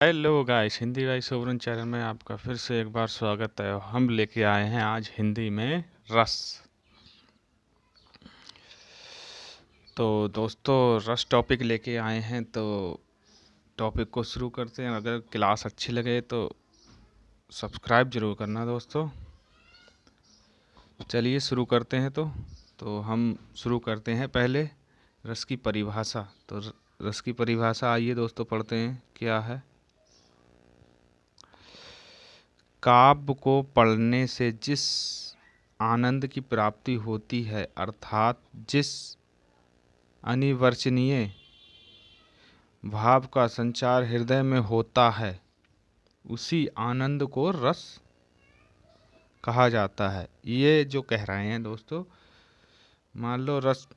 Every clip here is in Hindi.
हेलो गाइस, हिंदी भाई सोवरन चैनल में आपका फिर से एक बार स्वागत है। हम लेके आए हैं आज हिंदी में रस। तो दोस्तों, रस टॉपिक लेके आए हैं तो टॉपिक को शुरू करते हैं। अगर क्लास अच्छी लगे तो सब्सक्राइब जरूर करना दोस्तों। चलिए शुरू करते हैं। तो हम शुरू करते हैं पहले रस की परिभाषा। तो रस की परिभाषा आइए दोस्तों पढ़ते हैं क्या है। काव्य को पढ़ने से जिस आनंद की प्राप्ति होती है, अर्थात जिस अनिर्वचनीय भाव का संचार हृदय में होता है, उसी आनंद को रस कहा जाता है। ये जो कह रहे हैं दोस्तों, मान लो रस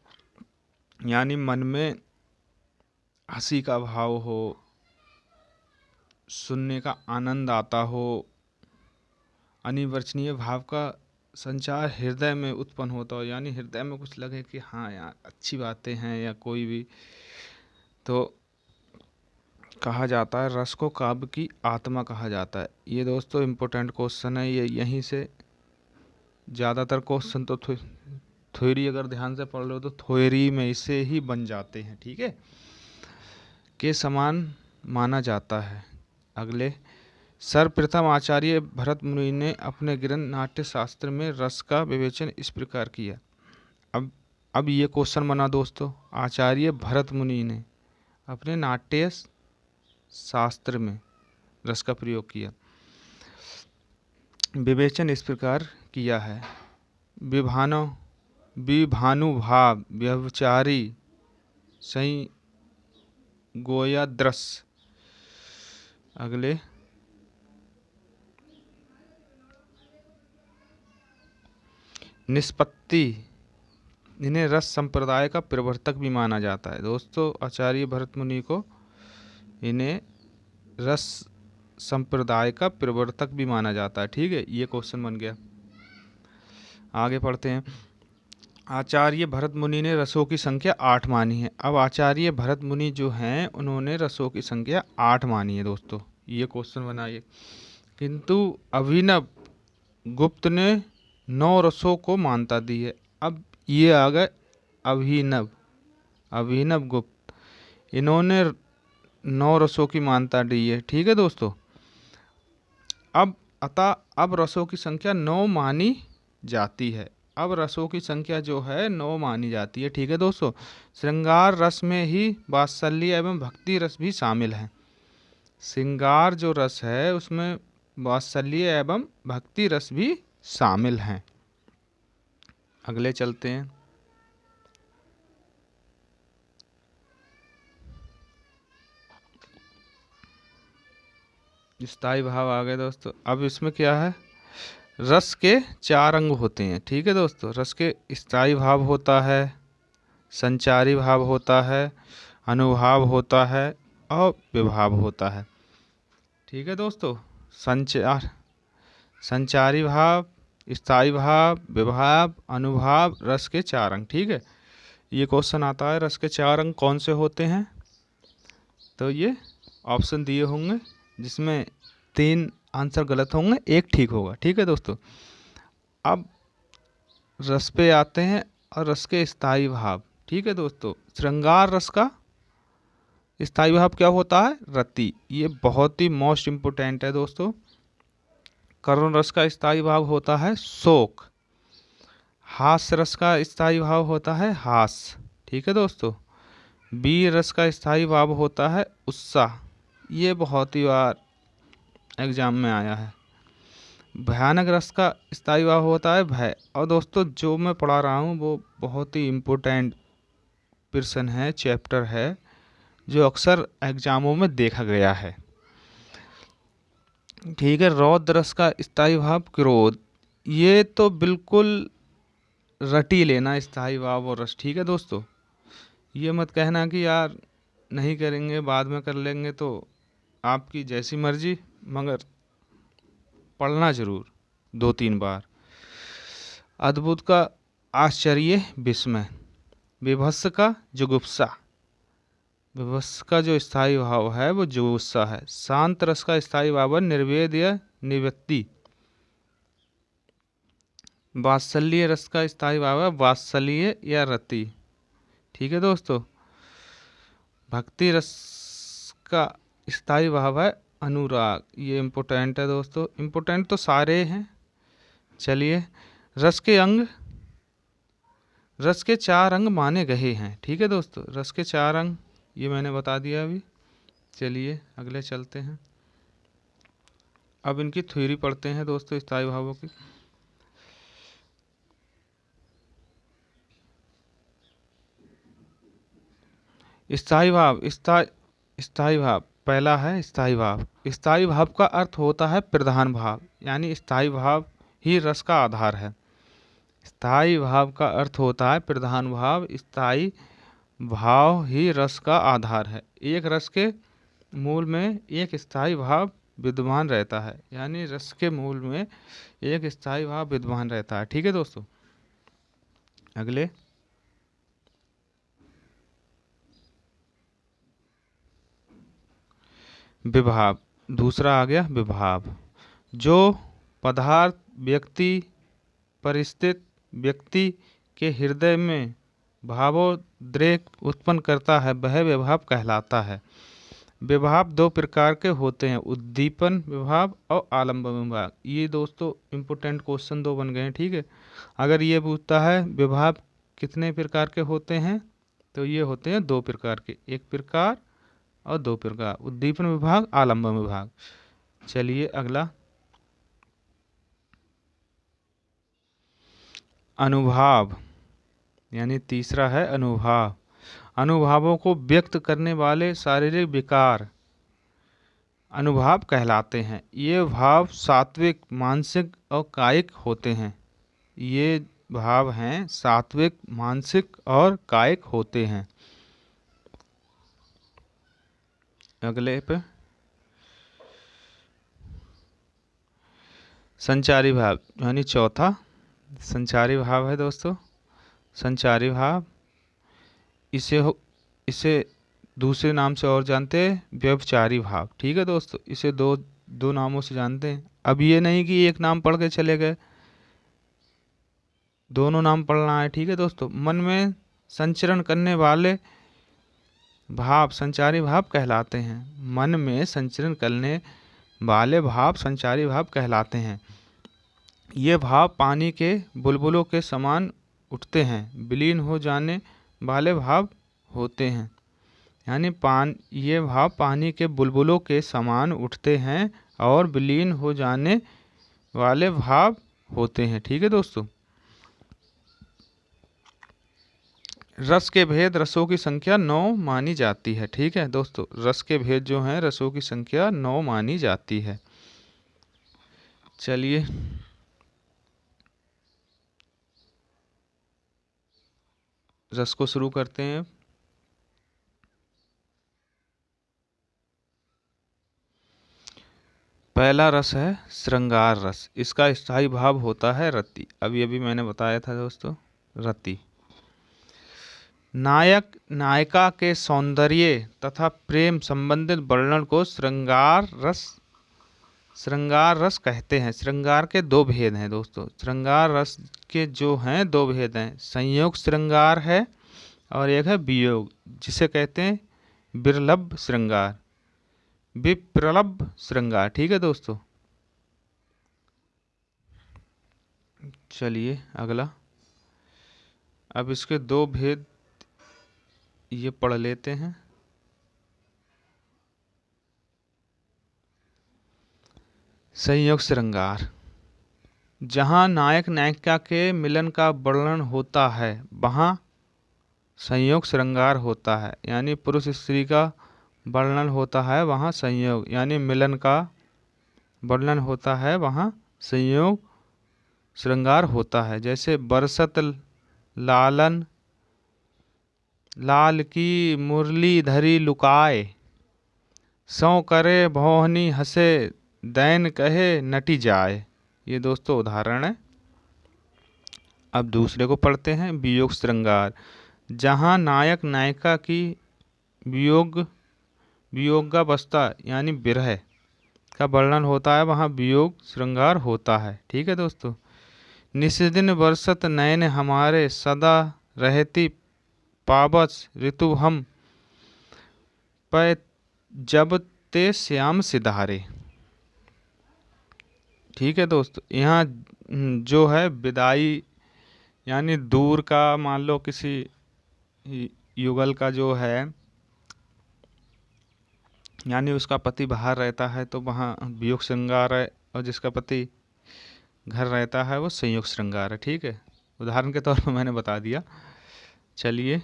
यानी मन में हंसी का भाव हो, सुनने का आनंद आता हो, अनिर्वचनीय भाव का संचार हृदय में उत्पन्न होता हो, यानी हृदय में कुछ लगे कि हाँ यार अच्छी बातें हैं या कोई भी, तो कहा जाता है रस को काव्य की आत्मा कहा जाता है। ये दोस्तों इम्पोर्टेंट क्वेश्चन है। ये यहीं से ज़्यादातर क्वेश्चन तो थ्योरी अगर ध्यान से पढ़ लो तो थ्योरी में इसे ही बन जाते हैं, ठीक है, के समान माना जाता है। अगले, सर्वप्रथम आचार्य भरत मुनि ने अपने ग्रंथ नाट्य शास्त्र में रस का विवेचन इस प्रकार किया। अब ये क्वेश्चन बना दोस्तों, आचार्य भरत मुनि ने अपने नाट्य शास्त्र में रस का प्रयोग किया। विवेचन इस प्रकार किया है। विभानुभाव, व्यभिचारी, सई गोयाद्रस। अगले, निष्पत्ति, इन्हें रस संप्रदाय का प्रवर्तक भी माना जाता है। दोस्तों आचार्य भरत मुनि को इन्हें रस संप्रदाय का प्रवर्तक भी माना जाता है, ठीक है। ये क्वेश्चन बन गया। आगे पढ़ते हैं। आचार्य भरत मुनि ने रसों की संख्या 8 मानी है। अब आचार्य भरत मुनि जो हैं उन्होंने रसों की संख्या 8 मानी है दोस्तों। ये क्वेश्चन बनाइए। किंतु अभिनव गुप्त ने 9 रसों को मान्यता दी है। अब ये आ गए अभिनव गुप्त, इन्होंने 9 रसों की मान्यता दी है, ठीक है दोस्तों। अब रसों की संख्या 9 मानी जाती है। अब रसों की संख्या जो है 9 मानी जाती है, ठीक है दोस्तों। श्रृंगार रस में ही वात्सल्य एवं भक्ति रस भी शामिल है। श्रृंगार जो रस है उसमें वात्सल्य एवं भक्ति रस भी शामिल हैं। अगले चलते हैं। स्थायी भाव आ गए दोस्तों। अब इसमें क्या है, रस के 4 अंग होते हैं, ठीक है दोस्तों। रस के स्थायी भाव होता है, संचारी भाव होता है, अनुभाव होता है और विभाव होता है, ठीक है दोस्तों। संचारी भाव, स्थायी भाव, विभाव, अनुभाव, रस के 4 अंग, ठीक है। ये क्वेश्चन आता है रस के 4 अंग कौन से होते हैं, तो ये ऑप्शन दिए होंगे जिसमें 3 आंसर गलत होंगे, 1 ठीक होगा, ठीक है दोस्तों। अब रस पे आते हैं और रस के स्थायी भाव, ठीक है दोस्तों। श्रृंगार रस का स्थायी भाव क्या होता है, रति। ये बहुत ही मोस्ट इम्पोर्टेंट है दोस्तों। करुण रस का स्थायी भाव होता है शोक। हास्य रस का स्थायी भाव होता है हास्य, ठीक है दोस्तों। वीर रस का स्थायी भाव होता है उत्साह। ये बहुत ही बार एग्जाम में आया है। भयानक रस का स्थायी भाव होता है भय। और दोस्तों जो मैं पढ़ा रहा हूँ वो बहुत ही इम्पोर्टेंट पर्सन है, चैप्टर है, जो अक्सर एग्जामों में देखा गया है, ठीक है। रौद्र रस का स्थायी भाव क्रोध। ये तो बिल्कुल रटी लेना स्थायी भाव और रस, ठीक है दोस्तों। ये मत कहना कि यार नहीं करेंगे बाद में कर लेंगे, तो आपकी जैसी मर्जी, मगर पढ़ना जरूर 2-3 बार। अद्भुत का आश्चर्य विस्मय, विभत्स का जुगुप्सा, विभत्स का जो स्थायी भाव है वो जुगुप्सा है। शांत रस का स्थायी भाव है निर्वेद या निवृत्ति। वात्सल्य रस का स्थायी भाव है वात्सल्य या रति। ठीक है दोस्तों। भक्ति रस का स्थायी भाव है अनुराग। ये इम्पोर्टेंट है दोस्तों, इम्पोर्टेंट तो सारे हैं। चलिए, रस के अंग, रस के 4 अंग माने गए हैं। ठीक है दोस्तों, रस के 4 अंग ये मैंने बता दिया अभी। चलिए अगले चलते हैं। अब इनकी थ्योरी पढ़ते हैं दोस्तों स्थायी भावों की। स्थायी भाव, स्थायी भाव पहला है स्थायी भाव। स्थायी भाव का अर्थ होता है प्रधान भाव, यानी स्थायी भाव ही रस का आधार है। स्थायी भाव का अर्थ होता है प्रधान भाव, स्थायी भाव ही रस का आधार है। एक रस के मूल में एक स्थायी भाव विद्यमान रहता है, यानी रस के मूल में एक स्थायी भाव विद्यमान रहता है। ठीक है दोस्तों। अगले, विभाव। दूसरा आ गया विभाव। जो पदार्थ व्यक्ति परिस्थित व्यक्ति के हृदय में भावोद्रेक उत्पन्न करता है वह विभाव कहलाता है। विभाव 2 प्रकार के होते हैं, उद्दीपन विभाव और आलंबन विभाव। ये दोस्तों इम्पोर्टेंट क्वेश्चन 2 बन गए हैं। ठीक है, अगर ये पूछता है विभाव कितने प्रकार के होते हैं, तो ये होते हैं 2 प्रकार के, 1 प्रकार और 2 प्रकार, उद्दीपन विभाग, आलंबन विभाग। चलिए अगला, अनुभाव, यानी तीसरा है अनुभाव। अनुभावों को व्यक्त करने वाले शारीरिक विकार अनुभाव कहलाते हैं। ये भाव सात्विक, मानसिक और कायिक होते हैं। ये भाव हैं सात्विक, मानसिक और कायिक होते हैं। अगले पे संचारी भाव, यानी चौथा संचारी भाव है दोस्तों। संचारी भाव इसे दूसरे नाम से और जानते हैं व्यभिचारी भाव। ठीक है दोस्तों, इसे दो नामों से जानते हैं। अब ये नहीं कि एक नाम पढ़ के चले गए, दोनों नाम पढ़ना है। ठीक है दोस्तों। मन में संचरण करने वाले भाव संचारी भाव कहलाते हैं। मन में संचरण करने वाले भाव संचारी भाव कहलाते हैं। ये भाव पानी के बुलबुलों के समान उठते हैं, विलीन हो जाने वाले भाव होते हैं। यानी ये भाव पानी के बुलबुलों के समान उठते हैं और विलीन हो जाने वाले भाव होते हैं। ठीक है दोस्तों। रस के भेद, रसों की संख्या 9 मानी जाती है। ठीक है दोस्तों, रस के भेद जो हैं रसों की संख्या 9 मानी जाती है। चलिए रस को शुरू करते हैं। पहला रस है श्रृंगार रस। इसका स्थायी भाव होता है रति। अभी अभी मैंने बताया था दोस्तों, रति। नायक नायिका के सौंदर्य तथा प्रेम संबंधित वर्णन को श्रृंगार रस कहते हैं। श्रृंगार के 2 भेद हैं दोस्तों। श्रृंगार रस के जो हैं 2 भेद हैं, संयोग श्रृंगार है और एक है वियोग, जिसे कहते हैं विरलभ श्रृंगार, विप्रलभ श्रृंगार। ठीक है दोस्तों। चलिए अगला, अब इसके 2 भेद ये पढ़ लेते हैं। संयोग श्रृंगार, जहाँ नायक नायिका के मिलन का वर्णन होता है वहाँ संयोग श्रृंगार होता है। यानी पुरुष स्त्री का वर्णन होता है वहाँ संयोग, यानी मिलन का वर्णन होता है वहाँ संयोग श्रृंगार होता है। जैसे बरसत लालन लाल की मुरली धरी लुकाए, सौ करे भौहनी हंसे दैन कहे नटी जाए। ये दोस्तों उदाहरण है। अब दूसरे को पढ़ते हैं, वियोग श्रृंगार, जहाँ नायक नायिका की वियोग वियोगावस्था यानी विरह का वर्णन होता है, वहाँ वियोग श्रृंगार होता है। ठीक है दोस्तों। निस्दिन बरसत नयन हमारे, सदा रहती पावस ऋतु हम, पै जब ते श्याम सिधारे। ठीक है दोस्तों। यहाँ जो है विदाई यानी दूर का, मान लो किसी युगल का जो है, यानी उसका पति बाहर रहता है तो वहाँ वियोग श्रृंगार है, और जिसका पति घर रहता है वो संयोग श्रृंगार है। ठीक है, उदाहरण के तौर पर मैंने बता दिया। चलिए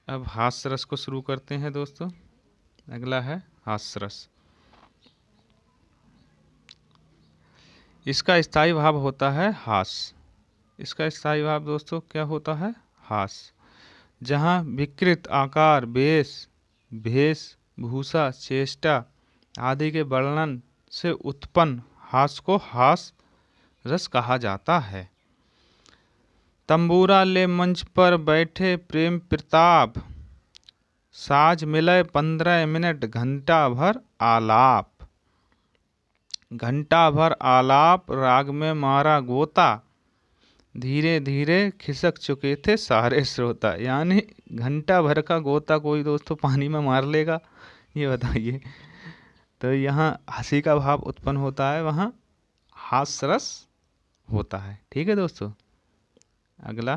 अब हास्य रस को शुरू करते हैं दोस्तों। अगला है हास्य रस। इसका स्थायी भाव होता है हास्य। इसका स्थायी भाव दोस्तों क्या होता है? हास्य। जहाँ विकृत आकार, भेष भूषा, चेष्टा आदि के वर्णन से उत्पन्न हास्य को हास्य रस कहा जाता है। तंबूरा ले मंच पर बैठे प्रेम प्रताप, साज मिले 15 मिनट घंटा भर आलाप। घंटा भर आलाप राग में मारा गोता, धीरे धीरे खिसक चुके थे सारे श्रोता। यानी घंटा भर का गोता कोई दोस्तों पानी में मार लेगा, ये बताइए। तो यहाँ हंसी का भाव उत्पन्न होता है, वहाँ हास्य रस होता है। ठीक है दोस्तों। अगला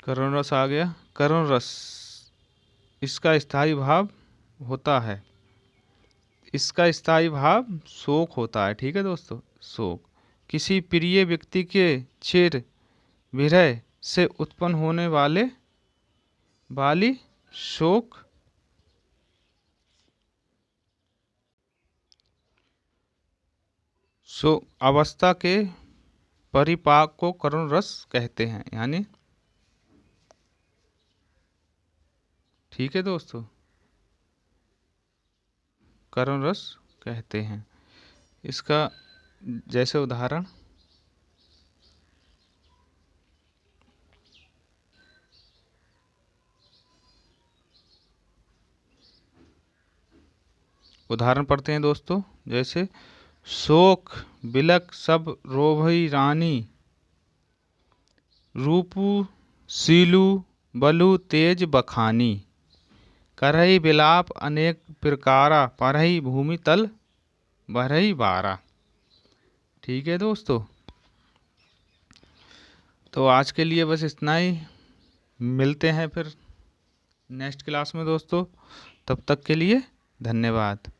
करुण रस आ गया। करुण रस, इसका स्थायी भाव होता है, इसका स्थायी भाव शोक होता है। ठीक है दोस्तों। शोक किसी प्रिय व्यक्ति के चिर विरह से उत्पन्न होने वाली शोक अवस्था के परिपाक को करुण रस कहते हैं। यानी ठीक है दोस्तों, करुण रस कहते हैं। इसका जैसे उदाहरण पढ़ते हैं दोस्तों। जैसे शोक बिलक सब रोभई रानी, रूपू सीलू बलु तेज बखानी, करही बिलाप अनेक प्रकारा, परही भूमि तल बरही बारा। ठीक है दोस्तों। तो आज के लिए बस इतना ही। मिलते हैं फिर नेक्स्ट क्लास में दोस्तों। तब तक के लिए धन्यवाद।